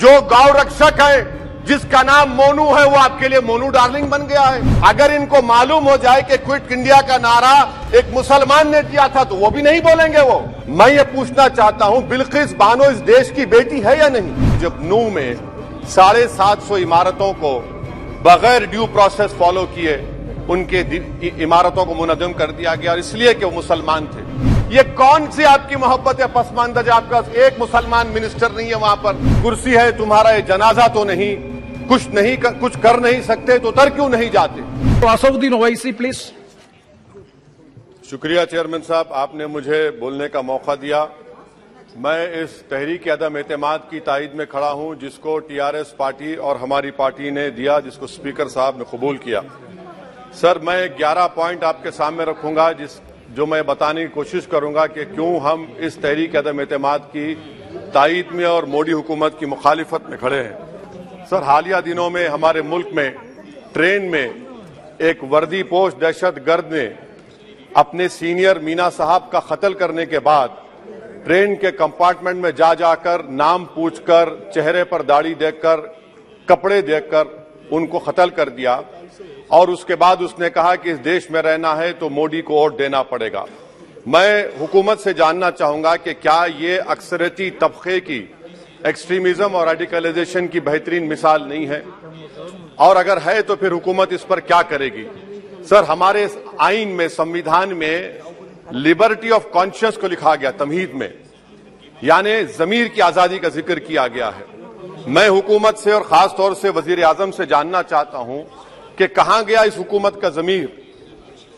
जो गौ रक्षक है, जिसका नाम मोनू है, वो आपके लिए मोनू डार्लिंग बन गया है। अगर इनको मालूम हो जाए कि क्विट इंडिया का नारा एक मुसलमान ने दिया था तो वो भी नहीं बोलेंगे। वो मैं ये पूछना चाहता हूं, बिल्किस बानो इस देश की बेटी है या नहीं? जब नूह में 750 इमारतों को बगैर ड्यू प्रोसेस फॉलो किए उनके इमारतों को मुनज़्ज़म कर दिया गया, और इसलिए कि वो मुसलमान थे। ये कौन सी आपकी मोहब्बत है पसमानदा? आपका एक मुसलमान मिनिस्टर नहीं है वहां पर। कुर्सी है तुम्हारा, ये जनाजा तो नहीं, कुछ कर नहीं सकते तो उतर क्यों नहीं जाते? असादुद्दीन ओवैसी प्लीज। शुक्रिया चेयरमैन साहब, आपने मुझे बोलने का मौका दिया। मैं इस तहरीक अदम एतमाद की तायद में खड़ा हूं जिसको टीआरएस पार्टी और हमारी पार्टी ने दिया, जिसको स्पीकर साहब ने कबूल किया। सर, मैं 11 पॉइंट आपके सामने रखूंगा जो मैं बताने की कोशिश करूंगा कि क्यों हम इस तहरीक अदम एतमाद की तायद में और मोदी हुकूमत की मुखालिफत में खड़े हैं। सर, हालिया दिनों में हमारे मुल्क में ट्रेन में एक वर्दीपोश दहशतगर्द ने अपने सीनियर मीना साहब का कत्ल करने के बाद ट्रेन के कंपार्टमेंट में जाकर नाम पूछकर, चेहरे पर दाढ़ी देखकर, कपड़े देखकर उनको कत्ल कर दिया, और उसके बाद उसने कहा कि इस देश में रहना है तो मोदी को वोट देना पड़ेगा। मैं हुकूमत से जानना चाहूंगा कि क्या ये अक्सरती तबके की एक्सट्रीमिज्म और रेडिकलाइजेशन की बेहतरीन मिसाल नहीं है? और अगर है तो फिर हुकूमत इस पर क्या करेगी? सर, हमारे आइन में, संविधान में लिबर्टी ऑफ कॉन्शियस को लिखा गया, तमहीद में, यानी जमीर की आजादी का जिक्र किया गया है। मैं हुकूमत से और खास तौर से वजीर आजम से जानना चाहता हूं कि कहां गया इस हुकूमत का जमीर,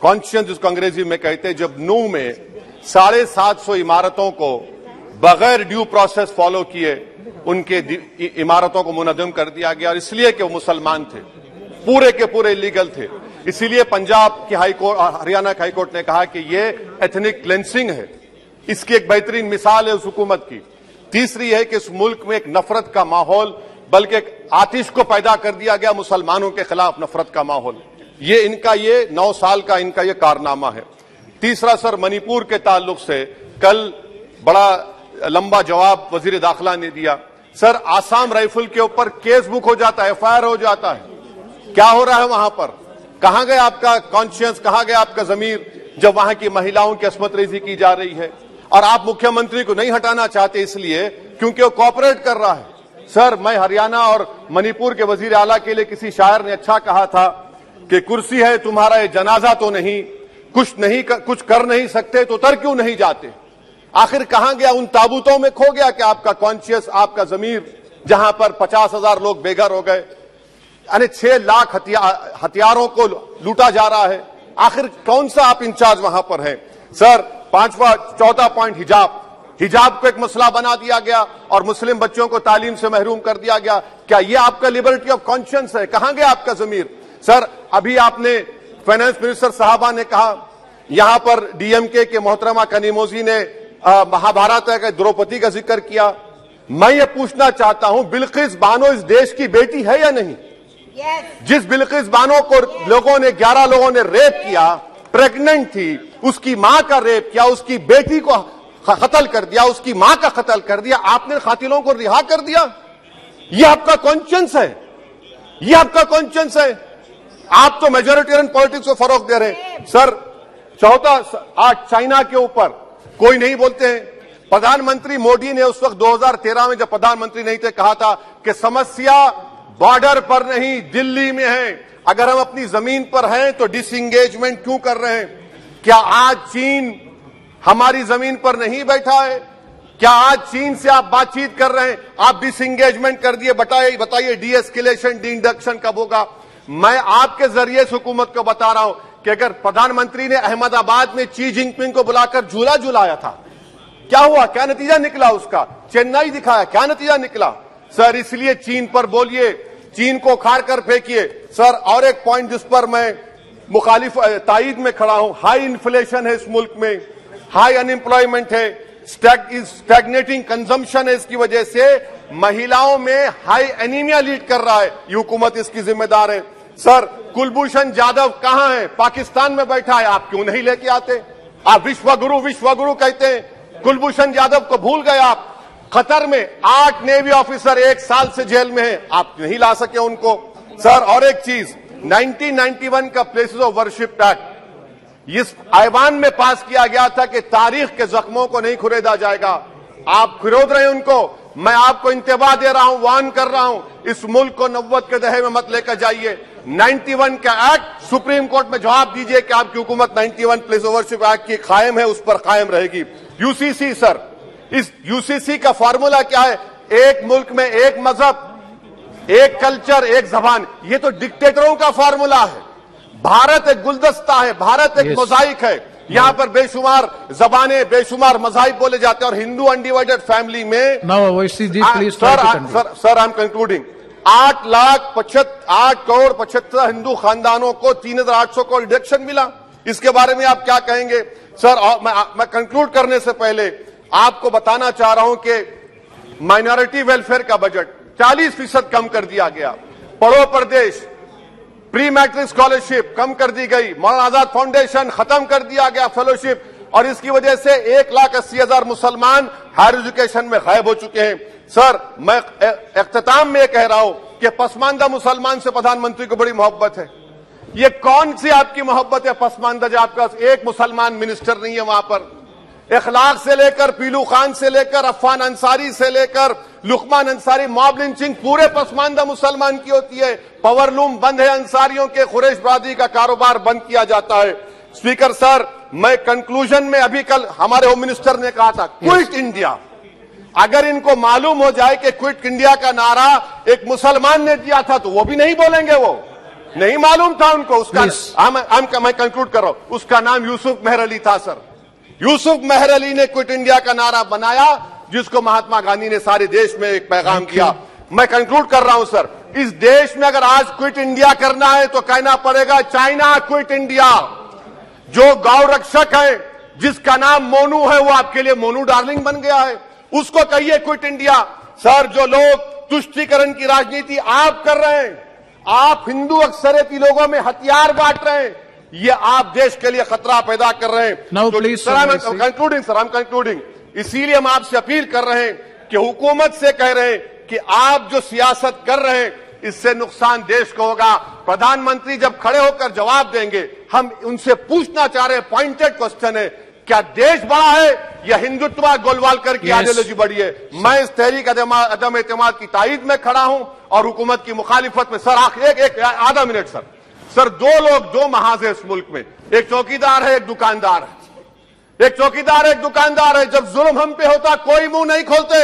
कॉन्शियस जिसको अंग्रेजी में कहते हैं, जब नूह में 750 इमारतों को बगैर ड्यू प्रोसेस फॉलो किए उनके इमारतों को मुनज़्ज़म कर दिया गया, और इसलिए कि वो मुसलमान थे, पूरे के पूरे इलीगल थे। इसीलिए पंजाब की हाईकोर्ट और हरियाणा की हाईकोर्ट ने कहा कि ये एथनिक क्लेंसिंग है। इसकी एक बेहतरीन मिसाल है उस हुकूमत की। तीसरी है कि इस मुल्क में एक नफरत का माहौल, बल्कि आतिश को पैदा कर दिया गया, मुसलमानों के खिलाफ नफरत का माहौल। ये 9 साल का इनका ये कारनामा है। तीसरा सर, मणिपुर के ताल्लुक से कल बड़ा लंबा जवाब वजीर दाखिला ने दिया। सर, आसाम राइफल के ऊपर केस बुक हो जाता है, एफआईआर हो जाता है। क्या हो रहा है वहां पर? कहां गया आपका कॉन्शियस, कहां गया आपका जमीर जब वहां की महिलाओं की अस्मत रेजी की जा रही है? और आप मुख्यमंत्री को नहीं हटाना चाहते इसलिए क्योंकि वो कोऑपरेट कर रहा है। सर, मैं हरियाणा और मणिपुर के वजीर आला के लिए, किसी शायर ने अच्छा कहा था कि कुर्सी है तुम्हारा, ये जनाजा तो नहीं, कुछ कर नहीं सकते तो उतर क्यों नहीं जाते? आखिर कहां गया? उन ताबूतों में खो गया कि आपका कॉन्शियस, आपका जमीर, जहां पर 50,000 लोग बेघर हो गए, यानी 6 लाख हथियारों को लूटा जा रहा है। आखिर कौन सा आप इंचार्ज वहां पर हैं? सर, 14 पॉइंट, हिजाब को एक मसला बना दिया गया और मुस्लिम बच्चों को तालीम से महरूम कर दिया गया। क्या ये आपका लिबर्टी ऑफ कॉन्शियस है? कहां गया आपका जमीर? सर, अभी आपने फाइनेंस मिनिस्टर साहबा ने कहा, यहां पर डीएमके के मोहतरमा कनीमोजी ने महाभारत के द्रौपदी का जिक्र किया। मैं ये पूछना चाहता हूं, बिल्किस बानो इस देश की बेटी है या नहीं? जिस बिल्किस बानो को 11 लोगों ने रेप किया, प्रेग्नेंट थी, उसकी मां का रेप किया, उसकी बेटी को कत्ल कर दिया, उसकी मां का कत्ल कर दिया, आपने कातिलों को रिहा कर दिया। ये आपका कॉन्शियस है? ये आपका कॉन्शियस है? आप तो मेजोरिटेरियन पॉलिटिक्स को फरोग दे रहे हैं। सर, आज चाइना के ऊपर कोई नहीं बोलते हैं। प्रधानमंत्री मोदी ने उस वक्त 2013 में जब प्रधानमंत्री नहीं थे कहा था कि समस्या बॉर्डर पर नहीं, दिल्ली में है। अगर हम अपनी जमीन पर हैं तो डिसएंगेजमेंट क्यों कर रहे हैं? क्या आज चीन हमारी जमीन पर नहीं बैठा है? क्या आज चीन से आप बातचीत कर रहे हैं? आप डिसएंगेजमेंट कर दिए। बताइए डीएस्केलेशन, डी-इंडक्शन कब होगा? मैं आपके जरिए से हुकूमत को बता रहा हूं कि अगर प्रधानमंत्री ने अहमदाबाद में शी जिनपिंग को बुलाकर झूला झुलाया था, क्या हुआ? क्या नतीजा निकला उसका? चेन्नई दिखाया, क्या नतीजा निकला? सर, इसलिए चीन पर बोलिए, चीन को उखाड़ कर फेंकिए। सर, और एक पॉइंट जिस पर मैं मुखालिफ तायद में खड़ा हूं, हाई इन्फ्लेशन है इस मुल्क में, हाई अनएम्प्लॉयमेंट है, स्टैग्नेटिंग कंजम्पशन है। इसकी वजह से महिलाओं में हाई एनीमिया लीड कर रहा है। ये हुकूमत इसकी जिम्मेदार है। सर, कुलभूषण जाधव कहां है? पाकिस्तान में बैठा है, आप क्यों नहीं लेके आते? आप विश्वगुरु कहते हैं, कुलभूषण जाधव को भूल गए आप। कतर में 8 नेवी ऑफिसर 1 साल से जेल में हैं, आप नहीं ला सके उनको। सर और एक चीज, 1991 का प्लेसेस ऑफ वर्शिप एक्ट इस ऐवान में पास किया गया था कि तारीख के जख्मों को नहीं खुरेदा जाएगा। आप खिरोद रहे हैं उनको। मैं आपको इंतबाह दे रहा हूं, वार्न कर रहा हूं, इस मुल्क को 90 के दहे में मत लेकर जाइए। 91 का एक्ट सुप्रीम कोर्ट में जवाब दीजिए कि आपकी हुकूमत 91 प्लेस ऑफ वर्शिप एक्ट की कायम है, उस पर कायम रहेगी। यूसीसी सर, इस यूसीसी का फार्मूला क्या है? एक मुल्क में एक मजहब, एक कल्चर, एक जबान। ये तो डिक्टेटरों का फार्मूला है। भारत एक गुलदस्ता है, भारत एक मोजाइक है। यहाँ पर बेशुमार जबानें, बेशुमार मज़ाहिब बोले जाते हैं और हिंदू अनडिवाइडेड फैमिली में sir I am concluding 8 crore 75 Hindu खानदानों को 3,800 करोड़ डिडक्शन मिला। इसके बारे में आप क्या कहेंगे सर? और मैं कंक्लूड करने से पहले आपको बताना चाह रहा हूं कि माइनॉरिटी वेलफेयर का बजट 40% कम कर दिया गया। पढ़ो प्रदेश, प्री मैट्रिक स्कॉलरशिप कम कर दी गई, मौलाना आजाद फाउंडेशन खत्म कर दिया गया फेलोशिप, और इसकी वजह से 1,80,000 मुसलमान हायर एजुकेशन में गायब हो चुके हैं। सर मैं इख्तिताम में कह रहा हूं कि पसमानदा मुसलमान से प्रधानमंत्री को बड़ी मोहब्बत है। ये कौन सी आपकी मोहब्बत है पसमानदा, जो आपके पास एक मुसलमान मिनिस्टर नहीं है वहां पर? इखलाक से लेकर पीलू खान से लेकर अफान अंसारी से लेकर लुकमान अंसारी, मॉब लिंचिंग पूरे पसमानदा मुसलमान की होती है। पावर लूम बंद है अंसारियों के, कुरैश बरादरी का कारोबार बंद किया जाता है। स्पीकर सर, मैं कंक्लूजन में अभी कल हमारे होम मिनिस्टर ने कहा था क्विट इंडिया। अगर इनको मालूम हो जाए कि क्विट इंडिया का नारा एक मुसलमान ने दिया था तो वो भी नहीं बोलेंगे, वो नहीं मालूम था उनको। उसका मैं कंक्लूड कर रहा हूं, उसका नाम यूसुफ मेहर अली था सर। यूसुफ मेहर अली ने क्विट इंडिया का नारा बनाया, जिसको महात्मा गांधी ने सारे देश में एक पैगाम किया। मैं कंक्लूड कर रहा हूं सर, इस देश में अगर आज क्विट इंडिया करना है तो कहना पड़ेगा चाइना क्विट इंडिया। जो गौ रक्षक है जिसका नाम मोनू है, वो आपके लिए मोनू डार्लिंग बन गया है, उसको कहिए क्विट इंडिया। सर जो लोग तुष्टीकरण की राजनीति आप कर रहे हैं, आप हिंदू अक्सरियती लोगों में हथियार बांट रहे हैं, ये आप देश के लिए खतरा पैदा कर रहे हैं। Sir I am concluding. इसीलिए हम आपसे अपील कर रहे हैं कि हुकूमत से कह रहे हैं कि आप जो सियासत कर रहे हैं इससे नुकसान देश को होगा। प्रधानमंत्री जब खड़े होकर जवाब देंगे, हम उनसे पूछना चाह रहे हैं, पॉइंटेड क्वेश्चन है, क्या देश बड़ा है या हिंदुत्व गोलवालकर की आइडियोलॉजी बड़ी है? मैं इस तहरीक अदम एतमाद की तायद में खड़ा हूं और हुकूमत की मुखालिफत में। सर एक आधा मिनट सर, दो लोग, दो महाज है इस मुल्क में, एक चौकीदार है, एक दुकानदार है। एक चौकीदार है, एक दुकानदार है। जब जुल्म हम पे होता कोई मुंह नहीं खोलते।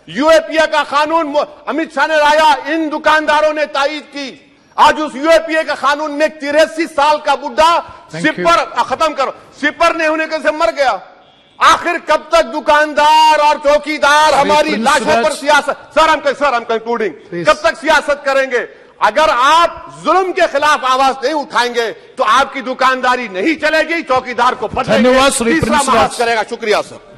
यूएपीए का कानून अमित शाह ने लाया, इन दुकानदारों ने तायद की। आज उस यूएपीए का कानून में 83 साल का बुढ़ा सिपर खत्म करो, सिपर नहीं होने से मर गया। आखिर कब तक दुकानदार और चौकीदार हमारी लाशों पर सियासत? सर आई एम कंक्लूडिंग, कब तक सियासत करेंगे? अगर आप जुल्म के खिलाफ आवाज नहीं उठाएंगे तो आपकी दुकानदारी नहीं चलेगी, चौकीदार को पता धन्यवाद तीसरा महाज करेगा। शुक्रिया सर।